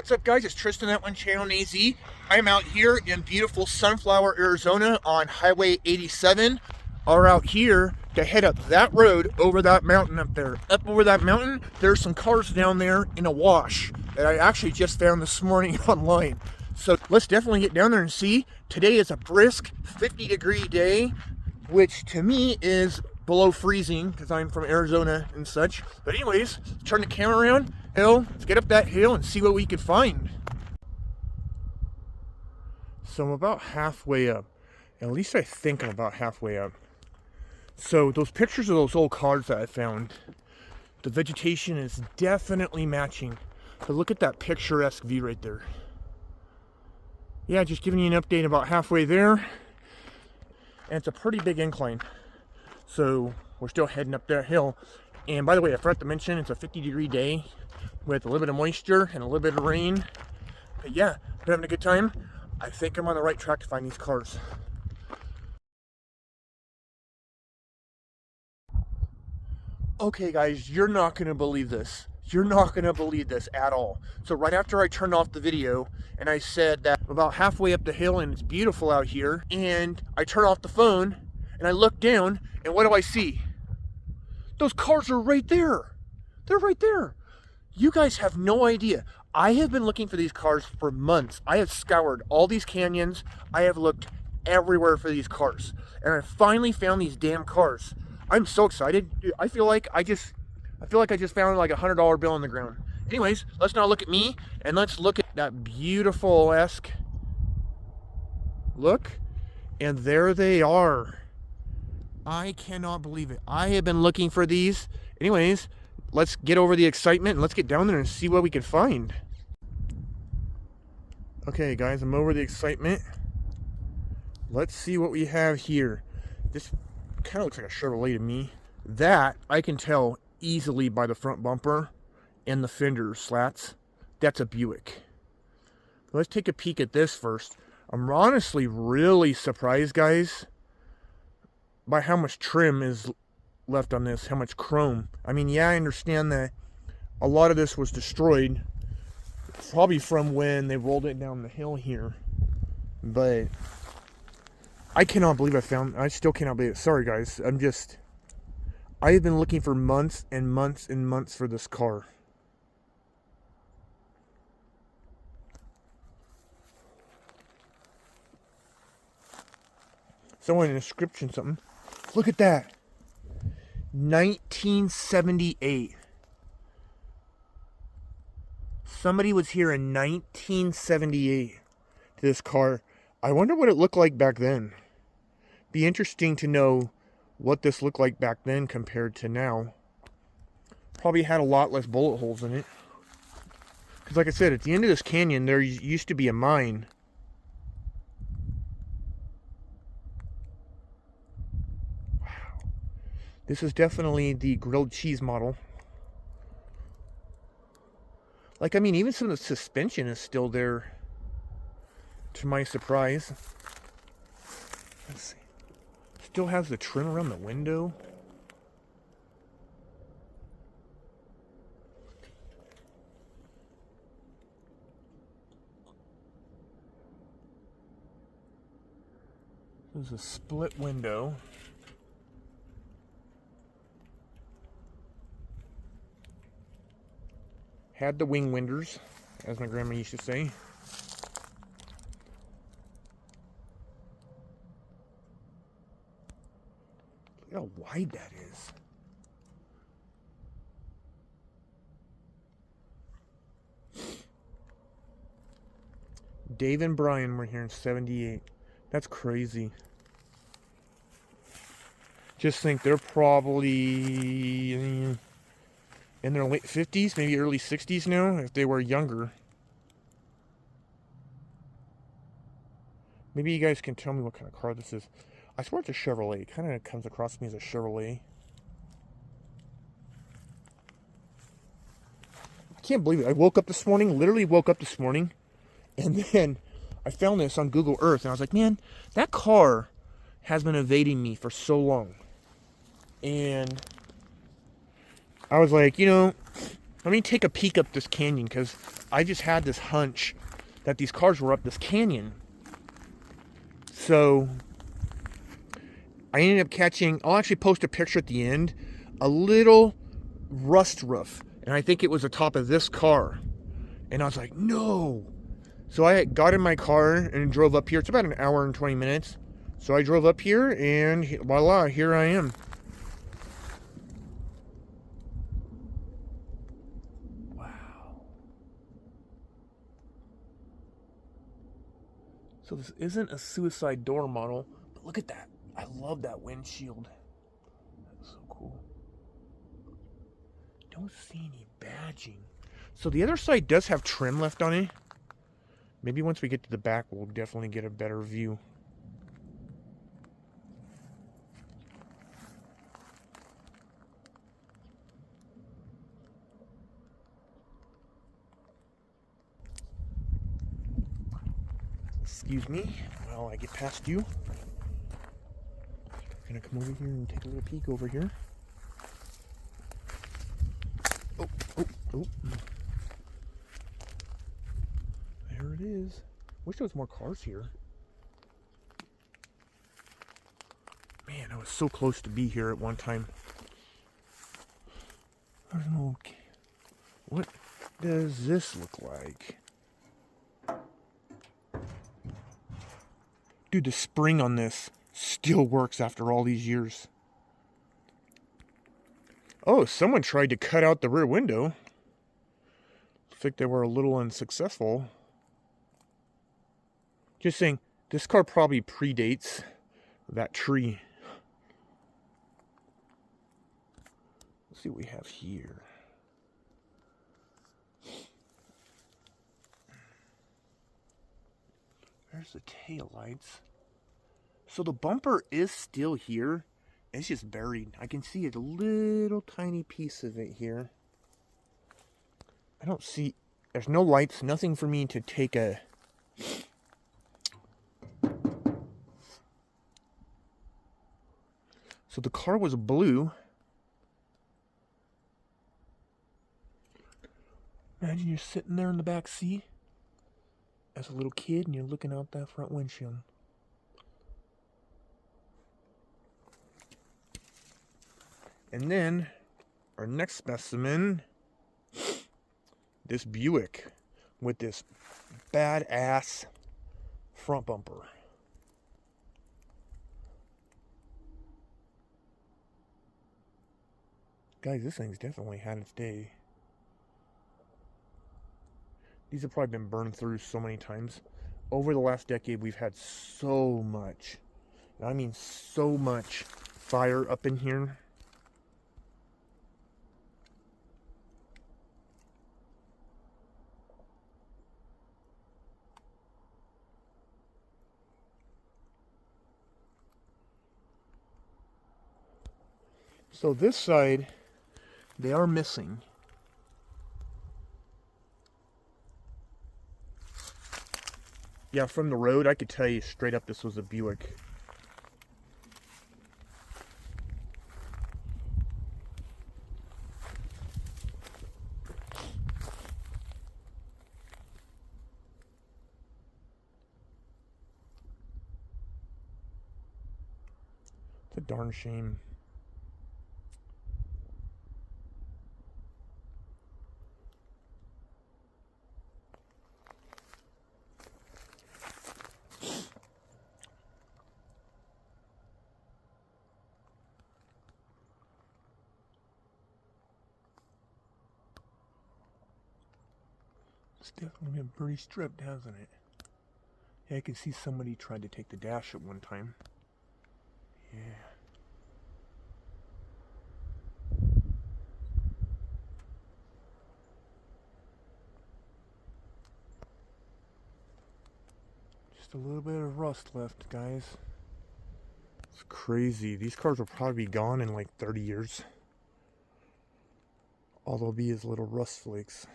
What's up, guys? It's Tristan at One Channel AZ. I'm out here in beautiful Sunflower, Arizona on Highway 87. Are out here to head up that road over that mountain up there. Up over that mountain, there's some cars down there in a wash that I actually just found this morning online. So let's definitely get down there and see. Today is a brisk 50-degree day, which to me is below freezing because I'm from Arizona and such. But anyways, turn the camera around. Let's get up that hill and see what we can find. So I'm about halfway up. At least I think I'm about halfway up. So those pictures of those old cars that I found, the vegetation is definitely matching. But look at that picturesque view right there. Yeah, just giving you an update about halfway there. And it's a pretty big incline. So we're still heading up that hill. And by the way, I forgot to mention it's a 50-degree day with a little bit of moisture and a little bit of rain. But yeah, we're having a good time. I think I'm on the right track to find these cars. Okay guys, you're not going to believe this. You're not going to believe this at all. So right after I turned off the video and I said that I'm about halfway up the hill and it's beautiful out here, and I turn off the phone and I look down and what do I see? Those cars are right there. They're right there. You guys have no idea. I have been looking for these cars for months. I have scoured all these canyons. I have looked everywhere for these cars. And I finally found these damn cars. I'm so excited. Dude, I feel like I just found like $100 bill on the ground. Anyways, let's not look at me and let's look at that beautiful-esque look. And there they are. I cannot believe it. I have been looking for these. Anyways, let's get over the excitement and let's get down there and see what we can find. Okay guys, I'm over the excitement. Let's see what we have here. This kind of looks like a Chevrolet to me. That I can tell easily by the front bumper and the fender slats. That's a Buick. Let's take a peek at this first. I'm honestly really surprised, guys, by how much trim is left on this, how much chrome. I mean, yeah, I understand that a lot of this was destroyed probably from when they rolled it down the hill here, but I cannot believe I still cannot believe it. Sorry guys, I have been looking for months and months and months for this car. Someone in the description something. Look at that. 1978. Somebody was here in 1978 to this car. I wonder what it looked like back then. Be interesting to know what this looked like back then compared to now. Probably had a lot less bullet holes in it. Because like I said, at the end of this canyon, there used to be a mine. This is definitely the grilled cheese model. Like, I mean, even some of the suspension is still there, to my surprise. Let's see. Still has the trim around the window. There's a split window. Had the wing winders, as my grandma used to say. Look how wide that is. Dave and Brian were here in 78. That's crazy. Just think they're probably in their late 50s, maybe early 60s now, if they were younger. Maybe you guys can tell me what kind of car this is. I swear it's a Chevrolet. It kind of comes across to me as a Chevrolet. I can't believe it. I woke up this morning, literally woke up this morning, and then I found this on Google Earth, and I was like, man, that car has been evading me for so long. And I was like, you know, Let me take a peek up this canyon, because I just had this hunch that these cars were up this canyon. So I ended up catching, I'll actually post a picture at the end, a little rust roof. And I think it was the top of this car. And I was like, no. So I got in my car and drove up here. It's about an hour and 20 minutes. So I drove up here and voila, here I am. Wow. So this isn't a suicide door model, but look at that. I love that windshield. That's so cool. Don't see any badging. So the other side does have trim left on it. Maybe once we get to the back, we'll definitely get a better view. Excuse me while I get past you. I'm gonna come over here and take a little peek over here. Oh, oh, oh. There it is. Wish there was more cars here. Man, I was so close to be here at one time. Okay. What does this look like? Dude, the spring on this still works after all these years. Oh, someone tried to cut out the rear window. Looks like they were a little unsuccessful. Just saying, this car probably predates that tree. Let's see what we have here. There's the taillights. So the bumper is still here. It's just buried. I can see a little tiny piece of it here. I don't see... There's no lights. Nothing for me to take a... So the car was blue. Imagine you're sitting there in the back seat as a little kid and you're looking out that front windshield. And then our next specimen, this Buick with this badass front bumper. Guys, this thing's definitely had its day. These have probably been burned through so many times. Over the last decade, we've had so much, I mean so much fire up in here. So this side, they are missing. Yeah, from the road, I could tell you straight up this was a Buick. It's a darn shame. It's definitely been pretty stripped, hasn't it? Yeah, I can see somebody tried to take the dash at one time. Yeah. Just a little bit of rust left, guys. It's crazy. These cars will probably be gone in like 30 years. All there'll be is little rust flakes.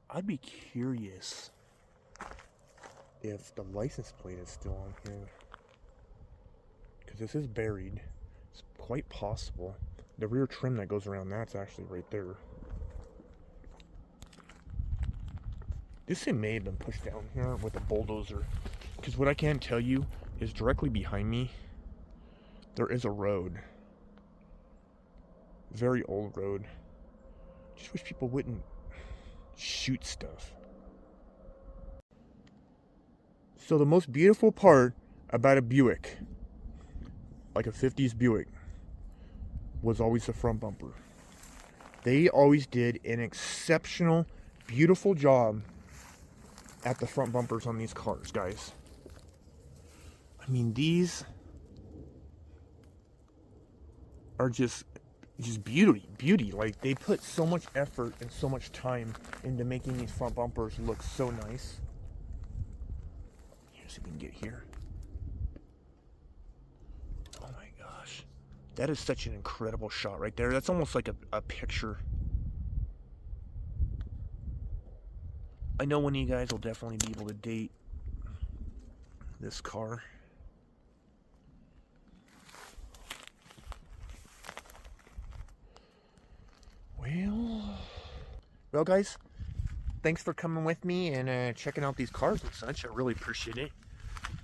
I'd be curious if the license plate is still on here. Because this is buried. It's quite possible. The rear trim that goes around that's actually right there. This thing may have been pushed down here with a bulldozer. Because what I can tell you is directly behind me, there is a road. Very old road. Just wish people wouldn't shoot stuff. So the most beautiful part about a Buick, like a 50s Buick, was always the front bumper. They always did an exceptional, beautiful job at the front bumpers on these cars, guys. I mean, these are just beauty. Like, they put so much effort and so much time into making these front bumpers look so nice. Here's if we can get here. Oh my gosh, that is such an incredible shot right there. That's almost like a picture. I know one of you guys will definitely be able to date this car. Well, guys, thanks for coming with me and checking out these cars and such. I really appreciate it.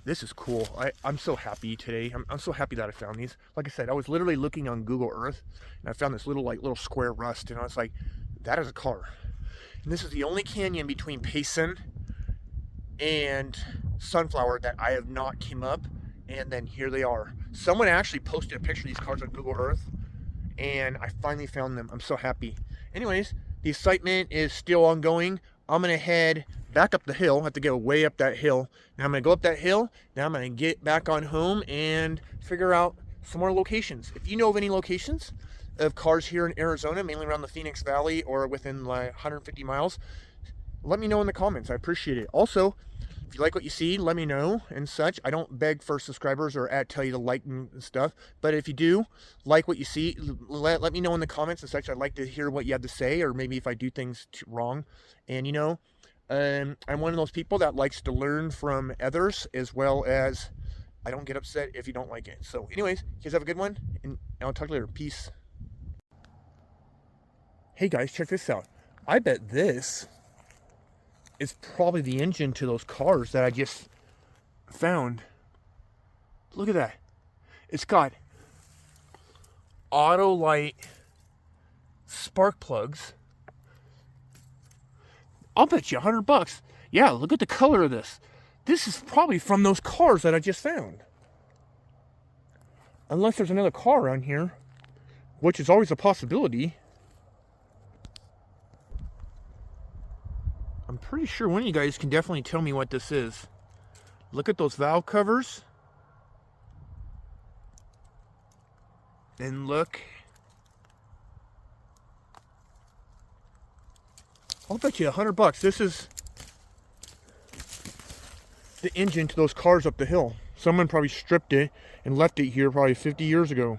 This is cool. I'm so happy today. I'm so happy that I found these. Like I said, I was literally looking on Google Earth, and I found this little square rust, and I was like, that is a car. And this is the only canyon between Payson and Sunflower that I have not came up, and then here they are. Someone actually posted a picture of these cars on Google Earth, and I finally found them. I'm so happy. Anyways, the excitement is still ongoing. I'm going to head back up the hill. I have to go way up that hill. Now I'm going to go up that hill. Now I'm going to get back on home and figure out some more locations. If you know of any locations of cars here in Arizona, mainly around the Phoenix Valley or within like 150 miles, let me know in the comments. I appreciate it. Also, if you like what you see, let me know and such. I don't beg for subscribers or tell you to like and stuff, but if you do like what you see, let me know in the comments and such. I'd like to hear what you have to say, or maybe if I do things wrong. And you know, I'm one of those people that likes to learn from others, as well as I don't get upset if you don't like it. So anyways, you guys have a good one, and I'll talk to you later. Peace. Hey guys, check this out. I bet this is probably the engine to those cars that I just found. Look at that. It's got auto light spark plugs. I'll bet you $100. Yeah, look at the color of this. This is probably from those cars that I just found. Unless there's another car around here, which is always a possibility. I'm pretty sure one of you guys can definitely tell me what this is. Look at those valve covers. And look. I'll bet you $100. This is the engine to those cars up the hill. Someone probably stripped it and left it here probably 50 years ago.